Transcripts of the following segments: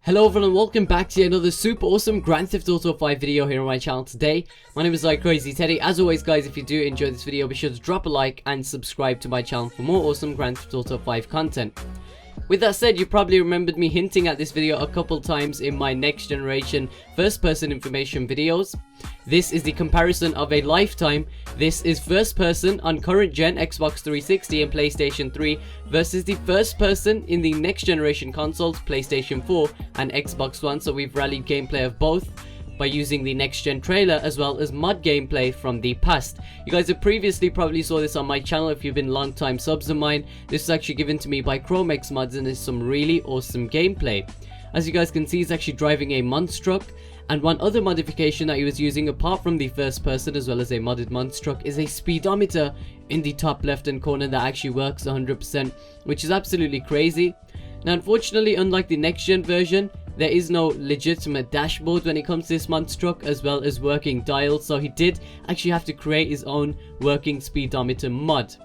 Hello everyone and welcome back to another super awesome Grand Theft Auto 5 video here on my channel today. My name is Crazy Teddy. As always guys, if you do enjoy this video, be sure to drop a like and subscribe to my channel for more awesome Grand Theft Auto 5 content. With that said, you probably remembered me hinting at this video a couple times in my next generation first person information videos. This is the comparison of a lifetime. This is first person on current gen Xbox 360 and PlayStation 3 versus the first person in the next generation consoles PlayStation 4 and Xbox One. So we've rallied gameplay of both by using the next gen trailer as well as mod gameplay from the past. You guys have previously probably saw this on my channel if you've been long time subs of mine. This is actually given to me by Chromex Mods and is some really awesome gameplay. As you guys can see, he's actually driving a monster truck, and one other modification that he was using apart from the first person as well as a modded monster truck is a speedometer in the top left hand corner that actually works 100%, which is absolutely crazy. Now unfortunately, unlike the next gen version, there is no legitimate dashboard when it comes to this monster truck as well as working dials, so he did actually have to create his own working speedometer mod.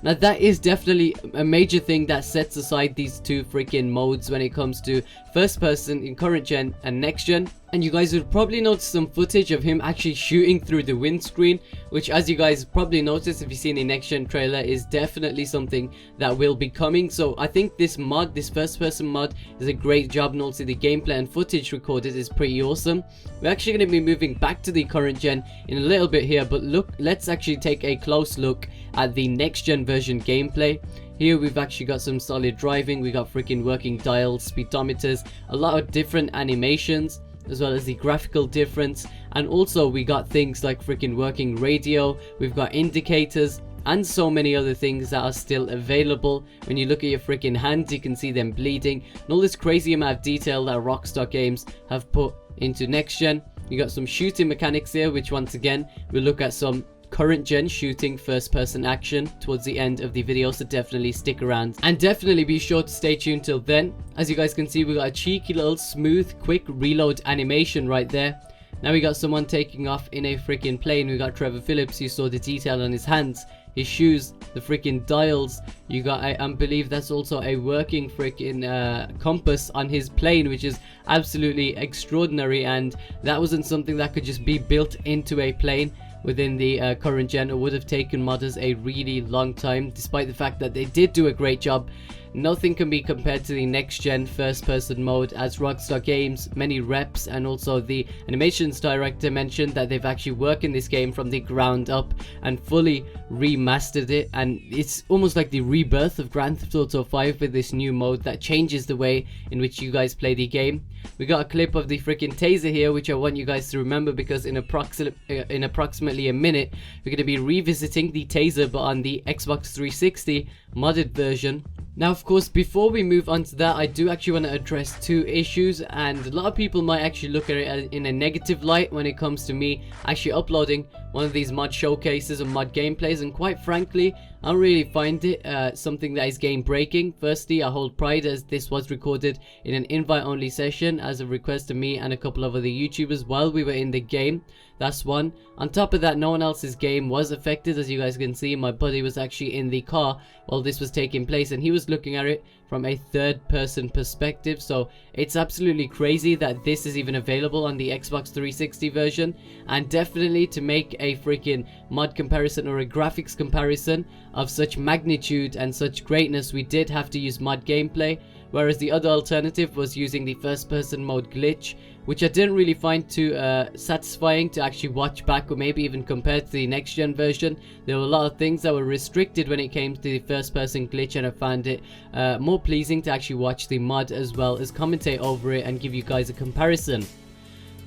Now that is definitely a major thing that sets aside these two freaking modes when it comes to first person in current gen and next gen. And you guys would probably notice some footage of him actually shooting through the windscreen, which, as you guys probably noticed if you've seen the next gen trailer, is definitely something that will be coming. So I think this mod, this first person mod, is a great job, and also the gameplay and footage recorded is pretty awesome. We're actually going to be moving back to the current gen in a little bit here, but look, let's actually take a close look at the next gen version gameplay. Here we've actually got some solid driving, we got freaking working dials, speedometers, a lot of different animations, as well as the graphical difference, and also we got things like freaking working radio, we've got indicators, and so many other things that are still available. When you look at your freaking hands, you can see them bleeding, and all this crazy amount of detail that Rockstar Games have put into next gen. You got some shooting mechanics here, which once again we'll look at some current gen shooting first person action towards the end of the video, so definitely stick around and definitely be sure to stay tuned till then. As you guys can see, we got a cheeky little smooth quick reload animation right there. Now we got someone taking off in a freaking plane. We got Trevor Phillips. You saw the detail on his hands, his shoes, the freaking dials. You got, I believe that's also a working freaking compass on his plane, which is absolutely extraordinary, and that wasn't something that could just be built into a plane within the current gen. It would have taken modders a really long time, despite the fact that they did do a great job. Nothing can be compared to the next gen first person mode, as Rockstar Games, many reps, and also the animations director mentioned that they've actually worked in this game from the ground up and fully remastered it, and it's almost like the rebirth of Grand Theft Auto 5 with this new mode that changes the way in which you guys play the game. We got a clip of the freaking taser here, which I want you guys to remember, because in approximately a minute we're going to be revisiting the taser but on the Xbox 360 modded version. Now of course, before we move on to that, I do actually want to address two issues, and a lot of people might actually look at it in a negative light when it comes to me actually uploading one of these mod showcases and mod gameplays, and quite frankly I don't really find it something that is game breaking. Firstly, I hold pride as this was recorded in an invite only session as a request to me and a couple of other YouTubers while we were in the game. That's one. On top of that, no one else's game was affected. As you guys can see, my buddy was actually in the car while this was taking place, and he was looking at it from a third person perspective. So it's absolutely crazy that this is even available on the Xbox 360 version, and definitely to make a freaking mod comparison or a graphics comparison of such magnitude and such greatness, we did have to use mod gameplay, whereas the other alternative was using the first person mode glitch, which I didn't really find too satisfying to actually watch back, or maybe even compared to the next gen version. There were a lot of things that were restricted when it came to the first person glitch, and I found it more pleasing to actually watch the mod as well as commentate over it and give you guys a comparison.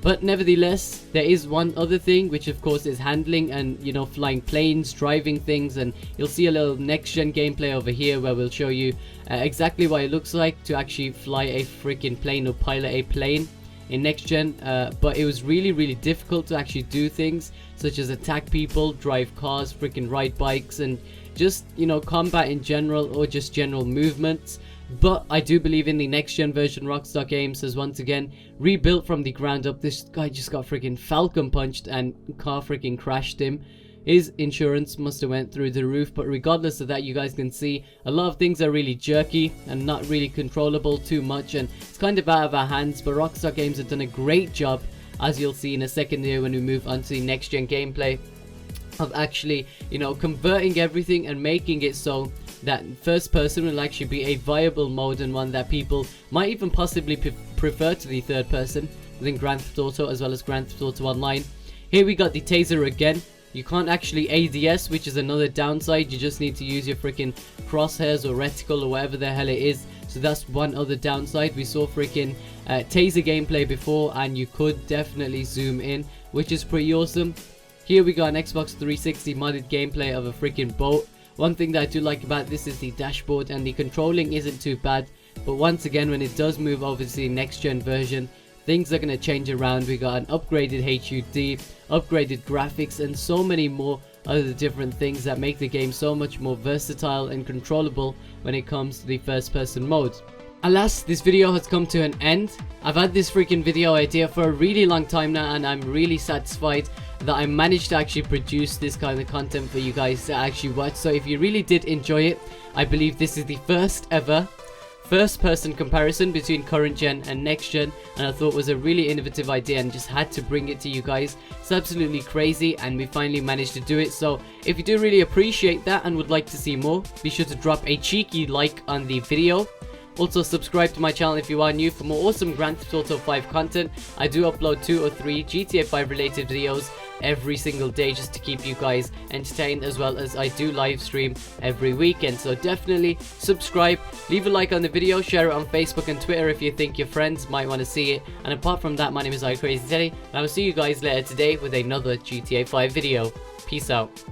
But nevertheless, there is one other thing, which of course is handling and, you know, flying planes, driving things, and you'll see a little next gen gameplay over here where we'll show you exactly what it looks like to actually fly a freaking plane or pilot a plane in next gen. But it was really difficult to actually do things such as attack people, drive cars, freaking ride bikes, and just, you know, combat in general, or just general movements. But I do believe in the next gen version, Rockstar Games has once again rebuilt from the ground up. This guy just got freaking falcon punched and car freaking crashed him. his insurance must have went through the roof. But regardless of that, you guys can see a lot of things are really jerky and not really controllable too much, and it's kind of out of our hands. But Rockstar Games have done a great job, as you'll see in a second here when we move on to the next gen gameplay, of actually, you know, converting everything and making it so that first person will actually be a viable mode, and one that people might even possibly prefer to the third person within Grand Theft Auto as well as Grand Theft Auto Online. Here we got the taser again. You can't actually ADS, which is another downside. You just need to use your freaking crosshairs or reticle or whatever the hell it is. So that's one other downside. We saw freaking taser gameplay before, and you could definitely zoom in, which is pretty awesome. Here we got an Xbox 360 modded gameplay of a freaking boat. One thing that I do like about this is the dashboard, and the controlling isn't too bad. But once again, when it does move over to the next gen version, things are going to change around. We got an upgraded HUD, upgraded graphics, and so many more other different things that make the game so much more versatile and controllable when it comes to the first person mode. Alas, this video has come to an end. I've had this freaking video idea for a really long time now, and I'm really satisfied that I managed to actually produce this kind of content for you guys to actually watch. So if you really did enjoy it, I believe this is the first ever first person comparison between current gen and next gen, and I thought it was a really innovative idea and just had to bring it to you guys. It's absolutely crazy, and we finally managed to do it. So if you do really appreciate that and would like to see more, be sure to drop a cheeky like on the video. Also subscribe to my channel if you are new for more awesome Grand Theft Auto 5 content. I do upload 2 or 3 GTA 5 related videos every single day just to keep you guys entertained, as well as I do live stream every weekend. So definitely subscribe, leave a like on the video, share it on Facebook and Twitter if you think your friends might want to see it. And apart from that, my name is iCrazyTeddy, and I will see you guys later today with another GTA 5 video. Peace out.